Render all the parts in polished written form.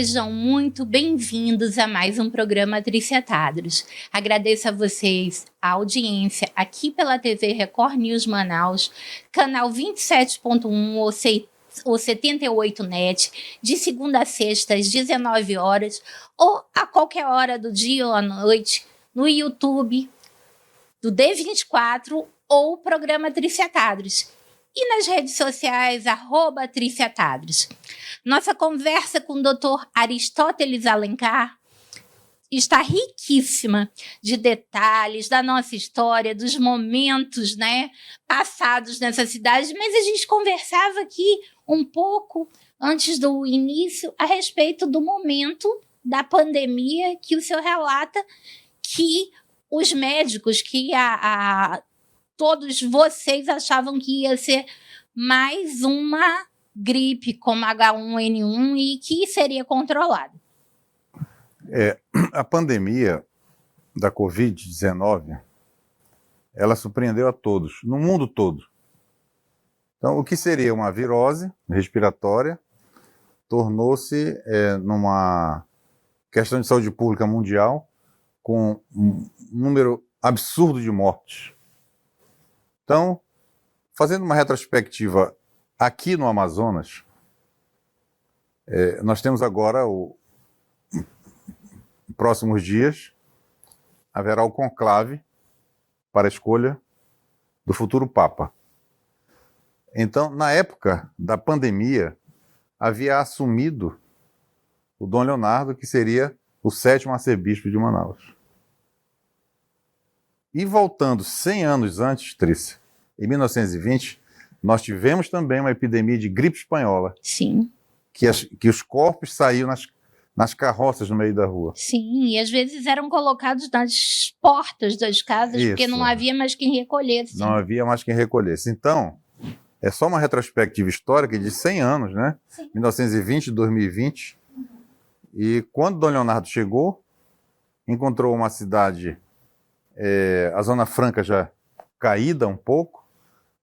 Sejam muito bem-vindos a mais um programa Triciatados. Agradeço a vocês a audiência aqui pela TV Record News Manaus, canal 27.1 ou 78 NET, de segunda a sexta às 19 horas, ou a qualquer hora do dia ou à noite, no YouTube do D24 ou programa Triciatados. E nas redes sociais, @Triciatados. Nossa conversa com o Dr. Aristóteles Alencar está riquíssima de detalhes da nossa história, dos momentos, passados nessa cidade, mas a gente conversava aqui um pouco antes do início a respeito do momento da pandemia que o senhor relata que os médicos, que todos vocês achavam que ia ser mais uma gripe como H1N1 e que seria controlado. A pandemia da Covid-19, ela surpreendeu a todos, no mundo todo. Então, o que seria uma virose respiratória tornou-se numa questão de saúde pública mundial com um número absurdo de mortes. Então, fazendo uma retrospectiva aqui no Amazonas, nós temos agora, em próximos dias, haverá o conclave para a escolha do futuro Papa. Então, na época da pandemia, havia assumido o Dom Leonardo, que seria o 7º arcebispo de Manaus. E voltando 100 anos antes, Trícia, em 1920, nós tivemos também uma epidemia de gripe espanhola. Sim. Que os corpos saíam nas carroças no meio da rua. Sim, e às vezes eram colocados nas portas das casas, Isso. Porque não havia mais quem recolhesse. Não havia mais quem recolhesse. Então, é só uma retrospectiva histórica de 100 anos, né? Sim. 1920, 2020. E quando Dom Leonardo chegou, encontrou uma cidade, a Zona Franca já caída um pouco,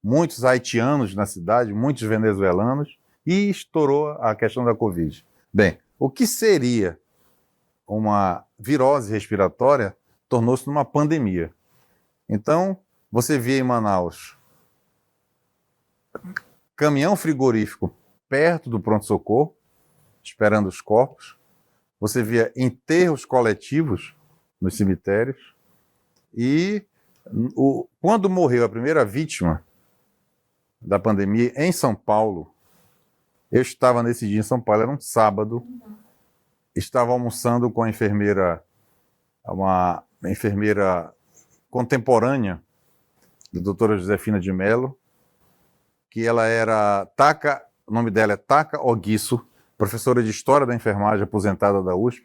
muitos haitianos na cidade, muitos venezuelanos, e estourou a questão da Covid. Bem, o que seria uma virose respiratória tornou-se numa pandemia. Então, você via em Manaus caminhão frigorífico perto do pronto-socorro, esperando os corpos. Você via enterros coletivos nos cemitérios. E quando morreu a primeira vítima da pandemia em São Paulo, eu estava nesse dia em São Paulo, era um sábado, estava almoçando com a enfermeira, uma enfermeira contemporânea da doutora Josefina de Mello, que ela era o nome dela é Taca Oguiço, professora de História da Enfermagem aposentada da USP,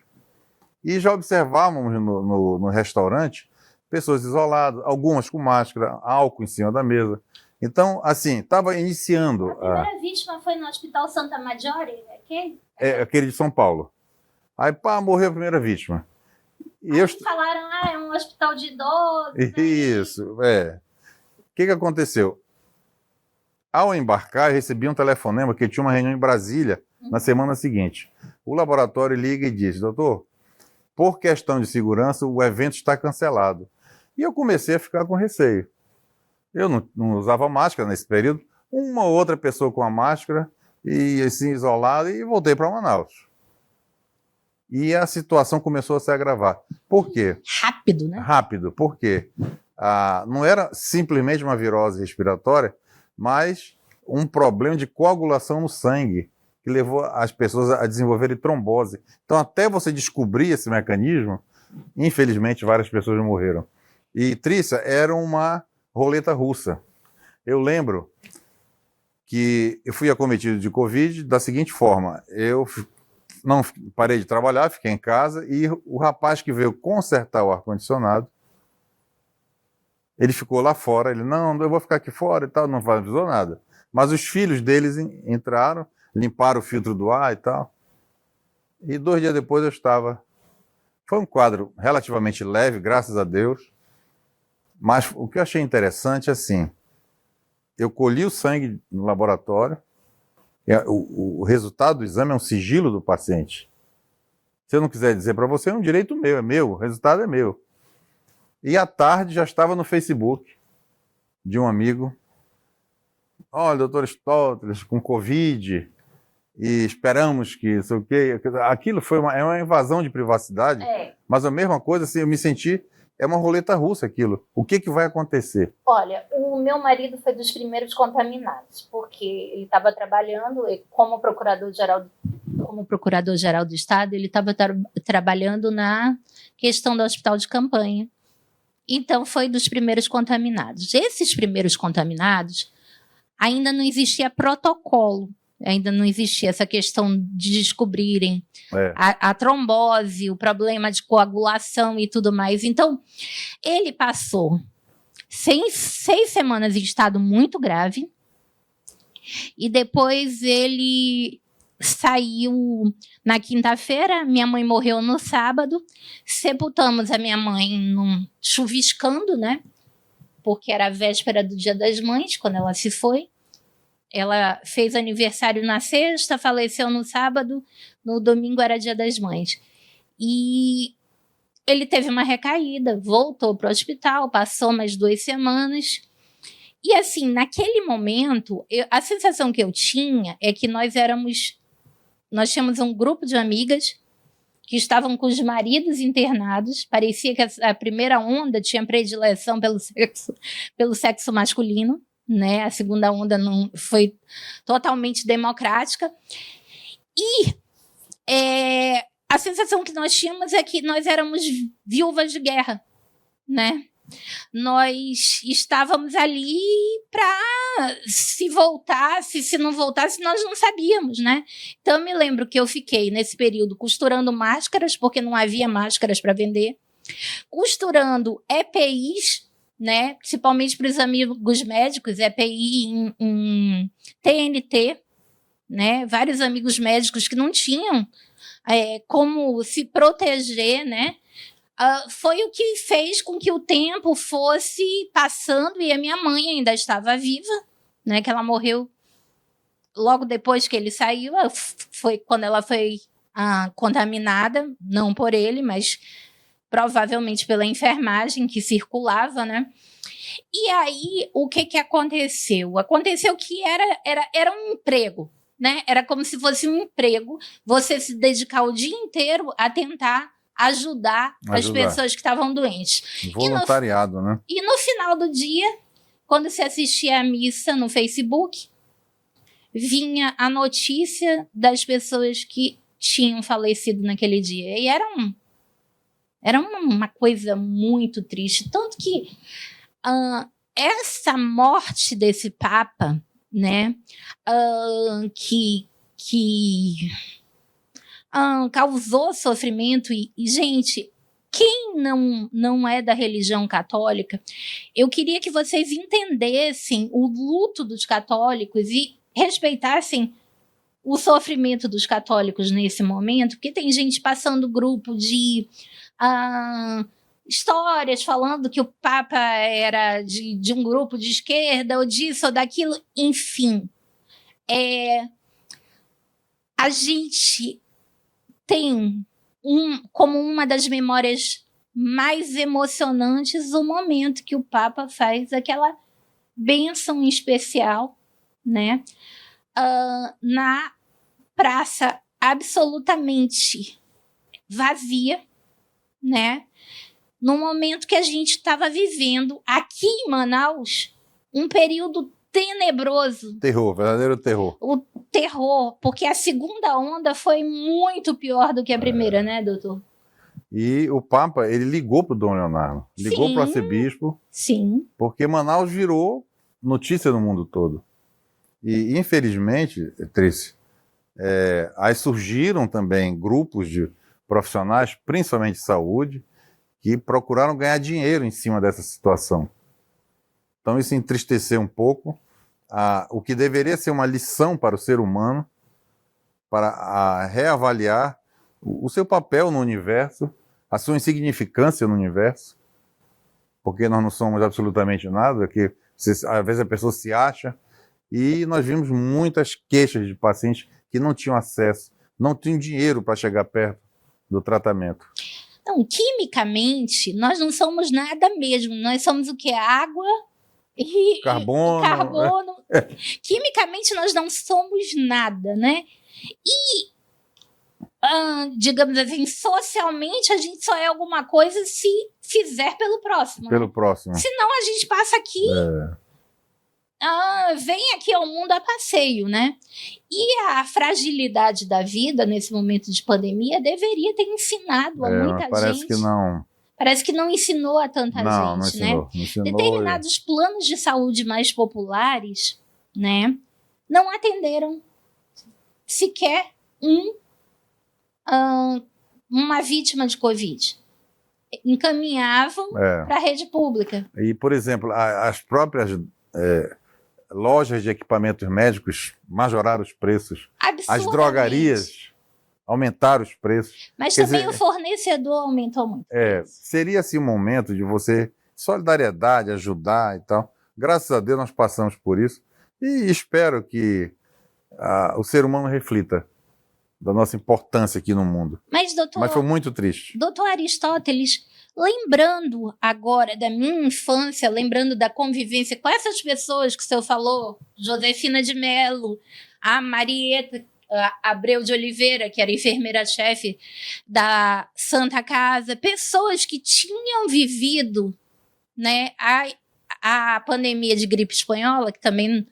e já observávamos no restaurante pessoas isoladas, algumas com máscara, álcool em cima da mesa. Então, assim, estava iniciando... A primeira vítima foi no Hospital Santa Maggiore, aquele? Aquele de São Paulo. Aí, morreu a primeira vítima. E falaram, é um hospital de idosos. Isso, O que aconteceu? Ao embarcar, eu recebi um telefonema que tinha uma reunião em Brasília na semana seguinte. O laboratório liga e diz, doutor, por questão de segurança, o evento está cancelado. E eu comecei a ficar com receio. Eu não usava máscara nesse período, uma ou outra pessoa com a máscara, e assim, isolada, e voltei para Manaus. E a situação começou a se agravar. Por quê? Rápido, né? Rápido, por quê? Não era simplesmente uma virose respiratória, mas um problema de coagulação no sangue, que levou as pessoas a desenvolverem trombose. Então, até você descobrir esse mecanismo, infelizmente, várias pessoas morreram. E, Trícia, era uma roleta russa. Eu lembro que eu fui acometido de Covid da seguinte forma, eu não parei de trabalhar, fiquei em casa, e o rapaz que veio consertar o ar-condicionado, ele ficou lá fora, ele, não, eu vou ficar aqui fora e tal, não avisou nada. Mas os filhos deles entraram, limparam o filtro do ar e tal, e 2 dias depois eu estava... Foi um quadro relativamente leve, graças a Deus, mas o que eu achei interessante, assim, eu colhi o sangue no laboratório, o resultado do exame é um sigilo do paciente. Se eu não quiser dizer para você, é um direito meu, é meu, o resultado é meu. E à tarde já estava no Facebook de um amigo. Olha, doutor Aristóteles, com Covid, e esperamos que isso o quê. Aquilo foi é uma invasão de privacidade, mas a mesma coisa, assim, eu me senti, é uma roleta russa aquilo. O que vai acontecer? Olha, o meu marido foi dos primeiros contaminados, porque ele estava trabalhando como procurador-geral do Estado, ele estava trabalhando na questão do hospital de campanha. Então, foi dos primeiros contaminados. Esses primeiros contaminados, ainda não existia protocolo, ainda não existia essa questão de descobrirem a trombose, o problema de coagulação e tudo mais. Então, ele passou 6 semanas em estado muito grave e depois ele saiu na quinta-feira, minha mãe morreu no sábado, sepultamos a minha mãe chuviscando, né? Porque era a véspera do Dia das Mães, quando ela se foi. Ela fez aniversário na sexta, faleceu no sábado, no domingo era Dia das Mães. E ele teve uma recaída, voltou para o hospital, passou mais 2 semanas. E assim, naquele momento, a sensação que eu tinha é que nós tínhamos um grupo de amigas que estavam com os maridos internados. Parecia que a primeira onda tinha predileção pelo sexo masculino, né? A segunda onda não foi totalmente democrática. E a sensação que nós tínhamos é que nós éramos viúvas de guerra, né? Nós estávamos ali para se voltasse, se não voltasse, nós não sabíamos, né? Então, eu me lembro que eu fiquei, nesse período, costurando máscaras, porque não havia máscaras para vender, costurando EPIs, né? Principalmente para os amigos médicos, EPI em TNT, né? Vários amigos médicos que não tinham como se proteger, né? Foi o que fez com que o tempo fosse passando e a minha mãe ainda estava viva, né? Que ela morreu logo depois que ele saiu. Foi quando ela foi contaminada, não por ele, mas provavelmente pela enfermagem que circulava, né? E aí, o que aconteceu? Aconteceu que era um emprego, né? Era como se fosse um emprego, você se dedicar o dia inteiro a tentar ajudar as pessoas que estavam doentes. Voluntariado, né? E no final do dia, quando se assistia à missa no Facebook, vinha a notícia das pessoas que tinham falecido naquele dia. E era uma coisa muito triste. Tanto que essa morte desse Papa, né, que causou sofrimento e, gente, quem não é da religião católica, eu queria que vocês entendessem o luto dos católicos e respeitassem o sofrimento dos católicos nesse momento, porque tem gente passando grupo de histórias falando que o Papa era de um grupo de esquerda, ou disso ou daquilo, enfim. A gente tem como uma das memórias mais emocionantes o momento que o Papa faz aquela bênção especial, né? Na praça absolutamente vazia, né? No momento que a gente estava vivendo aqui em Manaus um período tenebroso. Terror, verdadeiro terror. O terror, porque a segunda onda foi muito pior do que a primeira, né, doutor? E o Papa, ele ligou para o Dom Leonardo, ligou para o arcebispo, sim, porque Manaus virou notícia no mundo todo. E, infelizmente, Trícia, aí surgiram também grupos de profissionais, principalmente de saúde, que procuraram ganhar dinheiro em cima dessa situação. Então isso entristeceu um pouco o que deveria ser uma lição para o ser humano, para reavaliar o seu papel no universo, a sua insignificância no universo, porque nós não somos absolutamente nada, que às vezes a pessoa se acha, e nós vimos muitas queixas de pacientes que não tinham acesso, não tinham dinheiro para chegar perto do tratamento. Não, quimicamente, nós não somos nada mesmo. Nós somos o que? Água e carbono. Quimicamente, nós não somos nada, né? E, digamos assim, socialmente, a gente só é alguma coisa se fizer pelo próximo. Pelo próximo. Senão, a gente passa aqui... vem aqui ao mundo a passeio, né? E a fragilidade da vida nesse momento de pandemia deveria ter ensinado a muita parece gente. Que não. Parece que não ensinou a tanta gente, não ensinou, né? Não ensinou, Determinados planos de saúde mais populares, né, não atenderam sequer uma vítima de Covid. Encaminhavam para a rede pública. E, por exemplo, as próprias lojas de equipamentos médicos majoraram os preços. As drogarias aumentaram os preços. Mas também o fornecedor aumentou muito. Seria assim um momento de você, solidariedade, ajudar e tal. Graças a Deus nós passamos por isso e espero que o ser humano reflita da nossa importância aqui no mundo. Mas foi muito triste. Doutor Aristóteles, lembrando agora da minha infância, lembrando da convivência com essas pessoas que o senhor falou, Josefina de Mello, a Marieta Abreu de Oliveira, que era enfermeira-chefe da Santa Casa, pessoas que tinham vivido, né, a pandemia de gripe espanhola, que também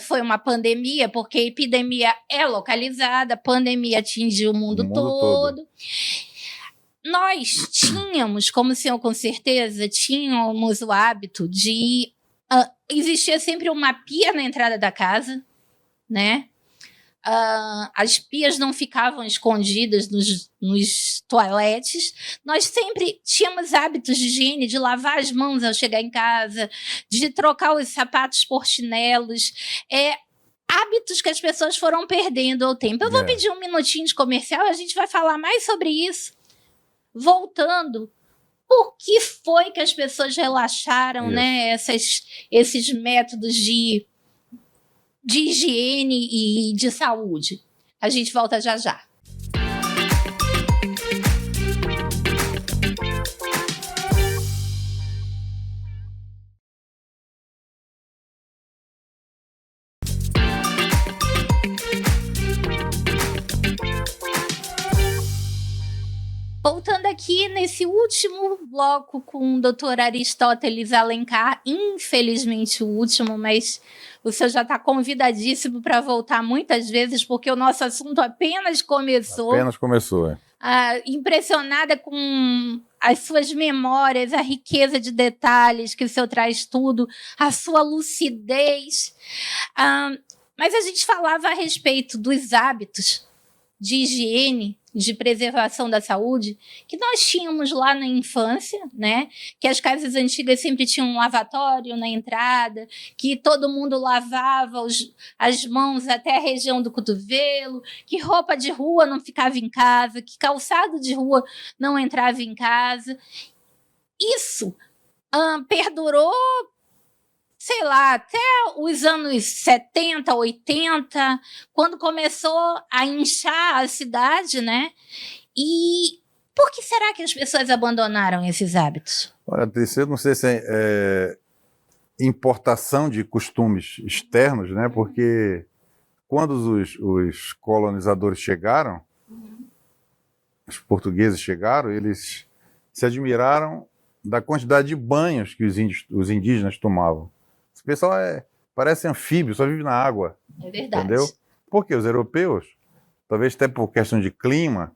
foi uma pandemia, porque a epidemia é localizada, a pandemia atingiu o mundo todo. Nós tínhamos, como o senhor com certeza, tínhamos o hábito de... existia sempre uma pia na entrada da casa, né? As pias não ficavam escondidas nos toaletes. Nós sempre tínhamos hábitos de higiene, de lavar as mãos ao chegar em casa, de trocar os sapatos por chinelos. Hábitos que as pessoas foram perdendo ao tempo. Eu vou pedir um minutinho de comercial, a gente vai falar mais sobre isso. Voltando, por que foi que as pessoas relaxaram, né, esses métodos de higiene e de saúde? A gente volta já já. Voltando aqui nesse último bloco com o doutor Aristóteles Alencar, infelizmente o último, mas o senhor já está convidadíssimo para voltar muitas vezes, porque o nosso assunto apenas começou. Apenas começou, impressionada com as suas memórias, a riqueza de detalhes que o senhor traz tudo, a sua lucidez. Mas a gente falava a respeito dos hábitos de higiene, de preservação da saúde, que nós tínhamos lá na infância, né? Que as casas antigas sempre tinham um lavatório na entrada, que todo mundo lavava as mãos até a região do cotovelo, que roupa de rua não ficava em casa, que calçado de rua não entrava em casa. Isso perdurou, sei lá, até os anos 70, 80, quando começou a inchar a cidade, né? E por que será que as pessoas abandonaram esses hábitos? Olha, eu não sei se é importação de costumes externos, né? Porque quando os colonizadores chegaram, os portugueses chegaram, eles se admiraram da quantidade de banhos que os indígenas tomavam. Esse pessoal parece anfíbio, só vive na água. É verdade. Entendeu? Porque os europeus, talvez até por questão de clima,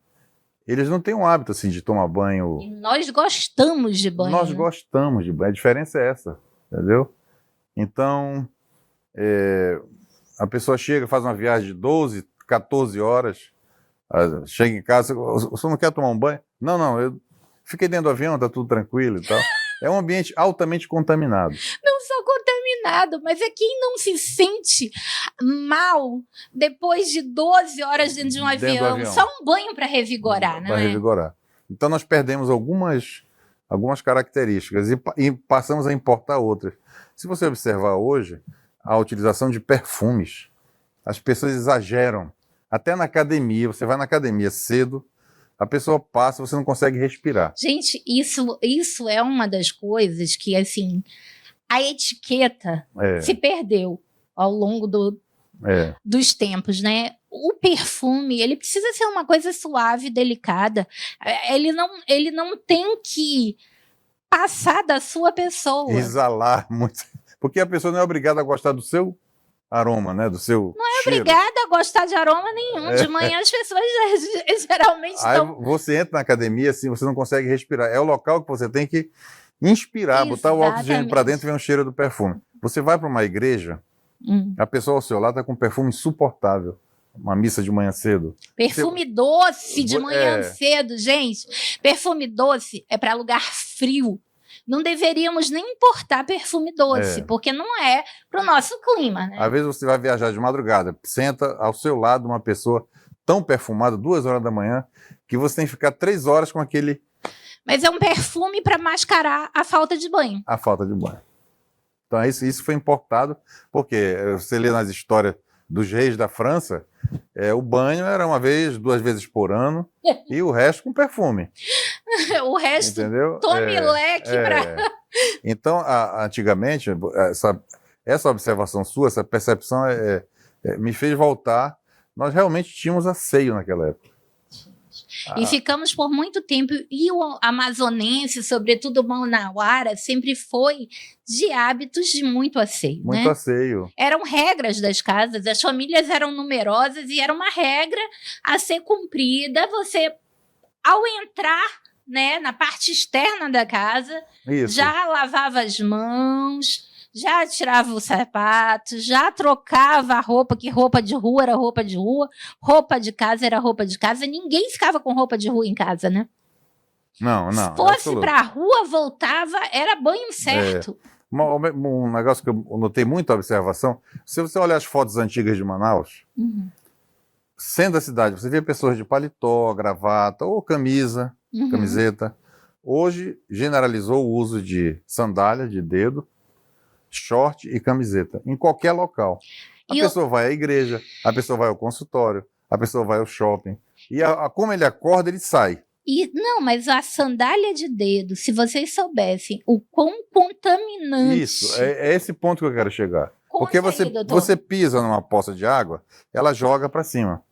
eles não têm um hábito assim de tomar banho. E nós gostamos de banho. Nós gostamos de banho. A diferença é essa, entendeu? Então, a pessoa chega, faz uma viagem de 12, 14 horas, chega em casa, você não quer tomar um banho? Não, eu fiquei dentro do avião, tá tudo tranquilo e tal. É um ambiente altamente contaminado. Não só contaminado, mas é quem não se sente mal depois de 12 horas dentro de um avião. Só um banho para revigorar, né? Para revigorar. Então nós perdemos algumas características e passamos a importar outras. Se você observar hoje, a utilização de perfumes, as pessoas exageram. Até na academia, você vai na academia cedo, a pessoa passa, você não consegue respirar. Gente, isso é uma das coisas que, assim, a etiqueta se perdeu ao longo dos tempos, né? O perfume, ele precisa ser uma coisa suave, delicada. Ele não tem que passar da sua pessoa. Exalar muito. Porque a pessoa não é obrigada a gostar do seu aroma, né? Do seu cheiro. Obrigada a gostar de aroma nenhum. De manhã as pessoas geralmente estão... Aí você entra na academia, assim, você não consegue respirar. É o local que você tem que inspirar, botar o oxigênio para dentro e ver o cheiro do perfume. Você vai para uma igreja, a pessoa ao seu lado está com um perfume insuportável. Uma missa de manhã cedo. Perfume doce de manhã cedo, gente. Perfume doce é para lugar frio. Não deveríamos nem importar perfume doce, porque não é para o nosso clima, né? Às vezes você vai viajar de madrugada, senta ao seu lado uma pessoa tão perfumada, 2 horas da manhã, que você tem que ficar 3 horas com aquele... Mas é um perfume para mascarar a falta de banho. A falta de banho. Então isso foi importado, porque você lê nas histórias dos reis da França, o banho era 1 vez, 2 vezes por ano, e o resto com perfume. O resto, entendeu? Tome leque para... Então, antigamente, essa observação sua, essa percepção me fez voltar. Nós realmente tínhamos asseio naquela época. E ficamos por muito tempo, e o amazonense, sobretudo o manauara, sempre foi de hábitos de muito asseio. Muito né? asseio. Eram regras das casas, as famílias eram numerosas e era uma regra a ser cumprida. Você, ao entrar, né, na parte externa da casa, já lavava as mãos, já tirava o sapato, já trocava a roupa, que roupa de rua era roupa de rua, roupa de casa era roupa de casa. Ninguém ficava com roupa de rua em casa, né? Não. Se fosse para a rua, voltava, era banho certo. Um negócio que eu notei muita observação, se você olhar as fotos antigas de Manaus, sendo a cidade, você vê pessoas de paletó, gravata ou camisa, camiseta. Hoje generalizou o uso de sandália de dedo, short e camiseta, em qualquer local. A pessoa vai à igreja, a pessoa vai ao consultório, a pessoa vai ao shopping. E como ele acorda, ele sai. Não, mas a sandália de dedo, se vocês soubessem o quão contaminante... Isso, é esse ponto que eu quero chegar. Porque você pisa numa poça de água, ela joga para cima.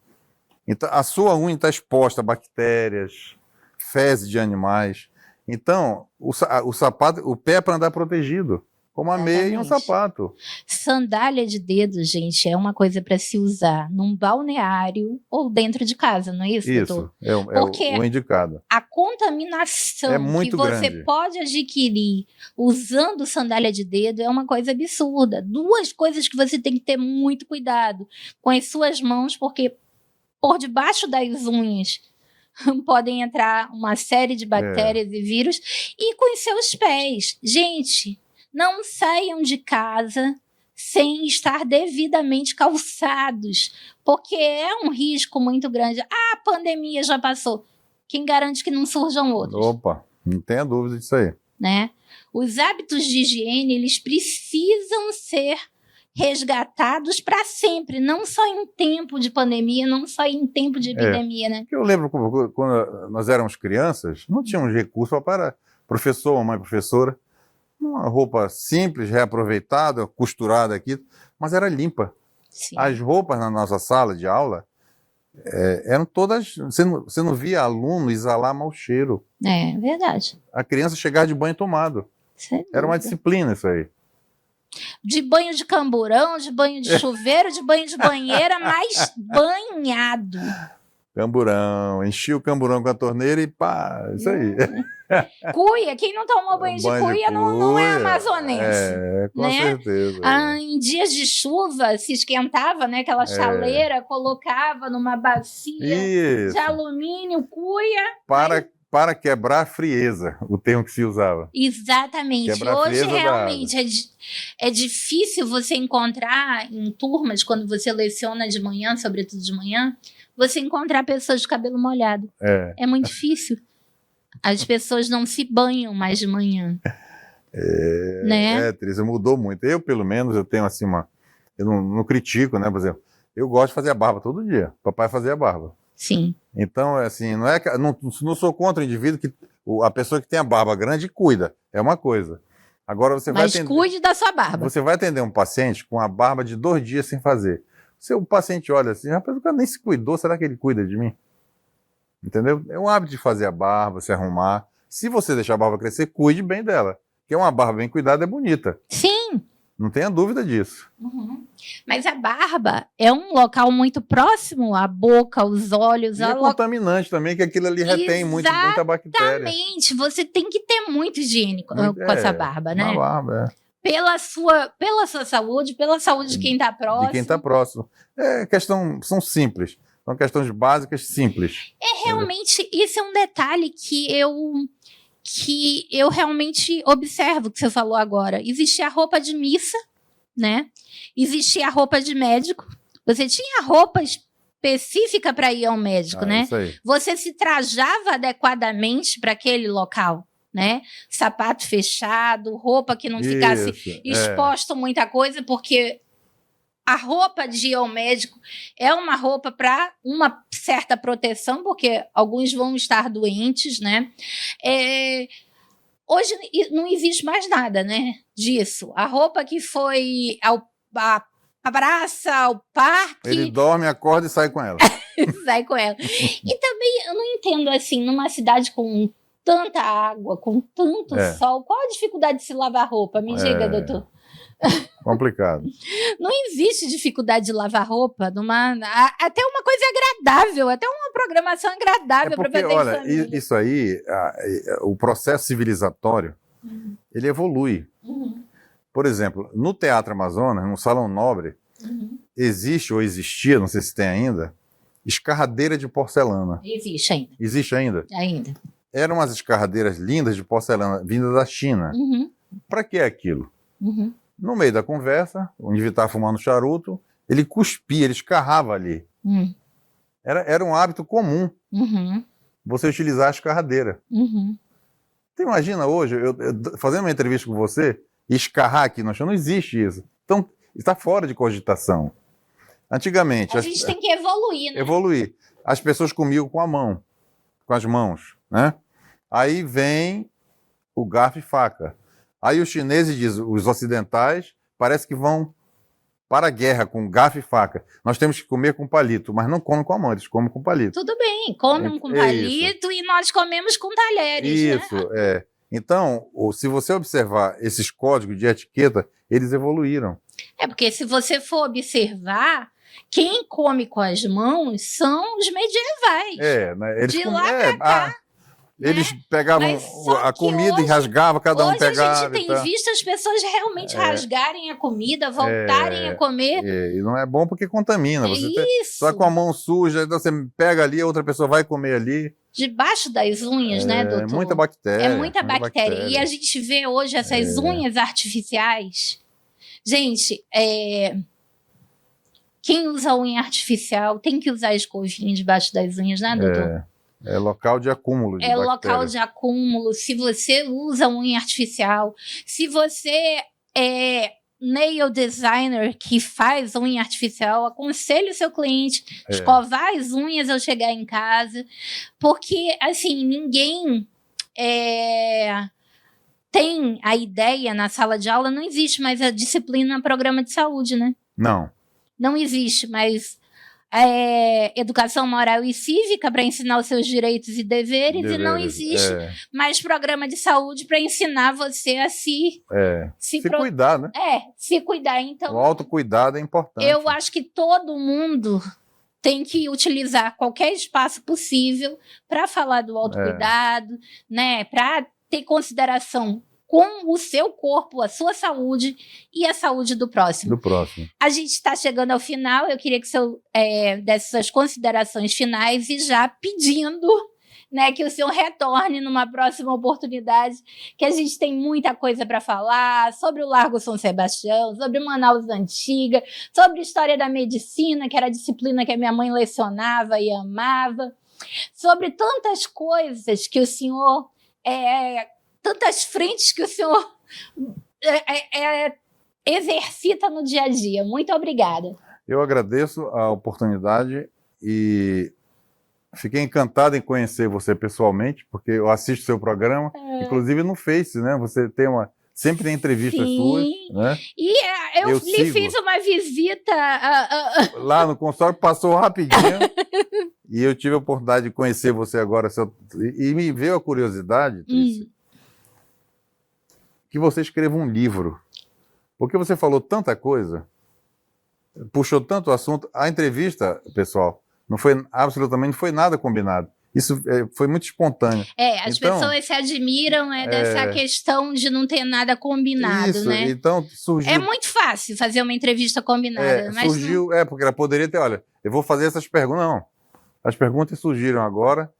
Então, a sua unha está exposta a bactérias, fezes de animais. Então, o sapato, o pé é para andar protegido. Como a meia e um sapato. Sandália de dedo, gente, é uma coisa para se usar num balneário ou dentro de casa, não é isso, doutor? Isso, é o indicado. A contaminação que você pode adquirir usando sandália de dedo é uma coisa absurda. 2 coisas que você tem que ter muito cuidado com as suas mãos, porque por debaixo das unhas podem entrar uma série de bactérias e vírus, e com os seus pés. Gente... Não saiam de casa sem estar devidamente calçados, porque é um risco muito grande. A pandemia já passou. Quem garante que não surjam outros? Opa, não tenha dúvida disso aí. Né? Os hábitos de higiene, eles precisam ser resgatados para sempre, não só em tempo de pandemia, não só em tempo de epidemia. Né? Eu lembro quando nós éramos crianças, não tínhamos recurso para professor, mamãe professora, uma roupa simples, reaproveitada, costurada aqui, mas era limpa. Sim. As roupas na nossa sala de aula eram todas... Você não via aluno exalar mau cheiro. É verdade. A criança chegava de banho tomado. Era uma disciplina isso aí. De banho de camburão, de banho de chuveiro, de banho de banheira, mas banhado. Camburão, enchia o camburão com a torneira e pá, isso aí. Cuia, quem não tomou banho de cuia não é amazonense. Com certeza. Em dias de chuva, se esquentava, né, aquela chaleira, colocava numa bacia de alumínio, cuia. Para quebrar a frieza, o termo que se usava. Exatamente. Hoje, realmente, é difícil você encontrar em turmas, quando você leciona de manhã, sobretudo de manhã, você encontrar pessoas de cabelo molhado. É muito difícil. As pessoas não se banham mais de manhã. Né? Teresa, mudou muito. Eu, pelo menos, eu tenho assim eu não critico, né? Por exemplo, eu gosto de fazer a barba todo dia. Papai fazia a barba. Sim. Então, assim, não sou contra o indivíduo a pessoa que tem a barba grande cuida, é uma coisa. Agora Mas cuide da sua barba. Você vai atender um paciente com a barba de 2 dias sem fazer. Se o paciente olha assim, rapaz, o cara nem se cuidou, será que ele cuida de mim? Entendeu? É um hábito de fazer a barba, se arrumar. Se você deixar a barba crescer, cuide bem dela. Porque uma barba bem cuidada é bonita. Sim. Não tenha dúvida disso. Uhum. Mas a barba é um local muito próximo à boca, aos olhos. E é contaminante também, que aquilo ali retém muita bactéria. Exatamente. Você tem que ter muito higiene com essa barba, né? Uma barba, Pela sua saúde, pela saúde de quem está próximo. De quem está próximo. São simples. São questões básicas simples. Realmente, isso é um detalhe que eu realmente observo que você falou agora. Existia a roupa de missa, né? Existia a roupa de médico. Você tinha roupa específica para ir ao médico, né? Isso aí. Você se trajava adequadamente para aquele local, né? Sapato fechado, roupa que não ficasse exposta muita coisa, porque a roupa de ir ao médico é uma roupa para uma certa proteção, porque alguns vão estar doentes, né? Hoje não existe mais nada, né, disso. A roupa que foi à praça, ao parque... Ele dorme, acorda e sai com ela. Sai com ela. E também, eu não entendo, assim, numa cidade com tanta água, com tanto sol, qual a dificuldade de se lavar roupa? Me diga, doutor. Complicado. Não existe dificuldade de lavar roupa, até uma coisa agradável, até uma programação agradável para fazer olha, isso aí, o processo civilizatório, ele evolui. Por exemplo, no Teatro Amazonas, no Salão Nobre, existe ou existia, não sei se tem ainda, escarradeira de porcelana. Existe ainda. Existe ainda? Ainda. Eram umas escarradeiras lindas de porcelana, vindas da China. Para que aquilo? No meio da conversa, o indivíduo estava fumando charuto, ele cuspia, ele escarrava ali. Era um hábito comum você utilizar a escarradeira. Você imagina hoje, eu fazendo uma entrevista com você, e escarrar aqui no chão, não existe isso. Então, está fora de cogitação. Antigamente... A gente tem que evoluir, né? Evoluir. As pessoas comiam com a mão, com as mãos, né? Aí vem o garfo e faca. Aí os chineses dizem, os ocidentais, parece que vão para a guerra com garfo e faca. Nós temos que comer com palito, mas não comem com a mão, eles comem com palito. Tudo bem, comem com palito e nós comemos com talheres, né? Então, se você observar esses códigos de etiqueta, eles evoluíram. Porque se você for observar, quem come com as mãos são os medievais. Né? Eles de lá para cá. Eles pegavam a comida hoje, e rasgavam, cada um pegava. Hoje a gente tem visto as pessoas realmente rasgarem a comida, voltarem a comer. E não é bom porque contamina. Você só com a mão suja, então você pega ali, a outra pessoa vai comer ali. Debaixo das unhas, né, doutor? É muita bactéria. É muita bactéria. E a gente vê hoje essas unhas artificiais. Gente, quem usa unha artificial tem que usar escovinha debaixo das unhas, né, doutor? É local de acúmulo de bactéria. Local de acúmulo. Se você usa unha artificial, se você é nail designer que faz unha artificial, aconselho o seu cliente a escovar as unhas ao chegar em casa, porque, assim, ninguém tem a ideia na sala de aula, não existe mais a disciplina programa de saúde, né? Não existe mais educação moral e cívica para ensinar os seus direitos e deveres, e não existe mais programa de saúde para ensinar você a se cuidar, né? Se cuidar. Então, o autocuidado é importante. Eu acho que todo mundo tem que utilizar qualquer espaço possível para falar do autocuidado, né? Para ter consideração com o seu corpo, a sua saúde e a saúde do próximo. A gente está chegando ao final, eu queria que o senhor desse suas considerações finais e já pedindo, né, que o senhor retorne numa próxima oportunidade, que a gente tem muita coisa para falar sobre o Largo São Sebastião, sobre Manaus Antiga, sobre a história da medicina, que era a disciplina que a minha mãe lecionava e amava, sobre tantas coisas que o senhor... tantas frentes que o senhor exercita no dia a dia. Muito obrigada. Eu agradeço a oportunidade e Fiquei encantado em conhecer você pessoalmente, porque eu assisto seu programa, inclusive no Face, né? Você tem sempre tem entrevistas suas, né? E eu lhe sigo. fiz uma visita lá no consultório, passou rapidinho, e eu tive a oportunidade de conhecer você agora, e me veio a curiosidade, Trícia, que você escreva um livro, porque você falou tanta coisa, puxou tanto assunto. A entrevista, pessoal, absolutamente não foi nada combinado. Isso foi muito espontâneo. As pessoas se admiram dessa questão de não ter nada combinado, isso, né? Então surgiu... É muito fácil fazer uma entrevista combinada. Mas surgiu, porque ela poderia ter, olha, eu vou fazer essas perguntas. Não, as perguntas surgiram agora,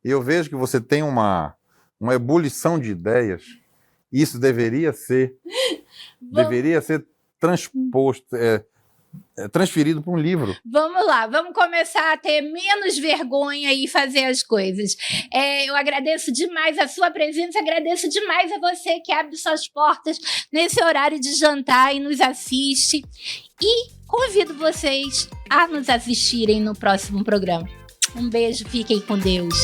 e eu vejo que você tem uma ebulição de ideias. Isso deveria ser transposto, transferido para um livro. Vamos lá, vamos começar a ter menos vergonha e fazer as coisas. Eu agradeço demais a sua presença, agradeço demais a você que abre suas portas nesse horário de jantar e nos assiste. E convido vocês a nos assistirem no próximo programa. Um beijo, fiquem com Deus.